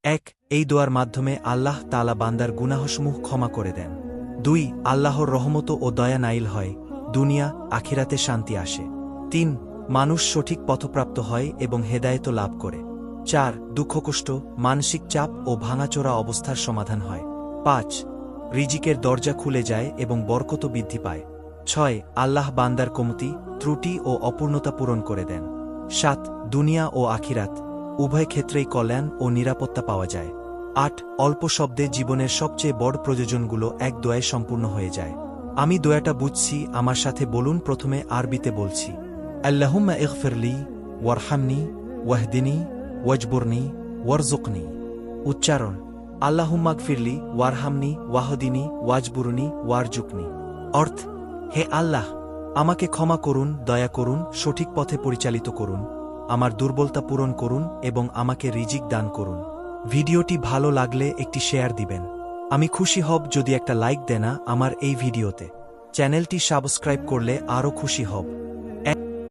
এক, এই দোয়ার মাধ্যমে আল্লাহ তাআলা বান্দার গুনাহসমূহ ক্ষমা করে দেন। 2, আল্লাহর রহমত ও দয়া নাইল হয়, দুনিয়া আখিরাতে শান্তি আসে। 3, মানুষ সঠিক পথপ্রাপ্ত হয় এবং হেদায়েত লাভ করে। 4, দুঃখকষ্ট, মানসিক চাপ ও ভাঙাচোরা অবস্থার সমাধান হয়। 5, রিজিকের দরজা খুলে যায় এবং বরকত বৃদ্ধি পায়। 6, আল্লাহ বান্দার কমতি, ত্রুটি ও অপূর্ণতা পূরণ করে দেন। 7, দুনিয়া ও আখিরাত উভয় ক্ষেত্রেই কল্যাণ ও নিরাপত্তা পাওয়া যায়। 8, অল্প শব্দে জীবনের সবচেয়ে বড় প্রয়োজনগুলো এক দোয়ায় সম্পূর্ণ হয়ে যায়। আমি দোয়াটা বুঝছি, আমার সাথে বলুন। প্রথমে আরবিতে বলছি। আল্লাহুম্মা ইগফিরলি ওয়ারহামনি ওয়াহদিনি ওয়াজবুরনি ওয়ারজুকনি। উচ্চারণ: আল্লাহুম্মা গফিরলি ওয়ারহামনি ওয়াহদিনি ওয়াজবুরনি ওয়ারজুকনি। অর্থ: হে আল্লাহ, আমাকে ক্ষমা করুন, দয়া করুন, সঠিক পথে পরিচালিত করুন, আমার দুর্বলতা পূরণ করুন এবং আমাকে রিজিক দান করুন। ভিডিওটি ভালো লাগলে একটি শেয়ার দিবেন। আমি খুশি হব যদি একটা লাইক দেনা আমার এই ভিডিওতে। চ্যানেলটি সাবস্ক্রাইব করলে আরও খুশি হব।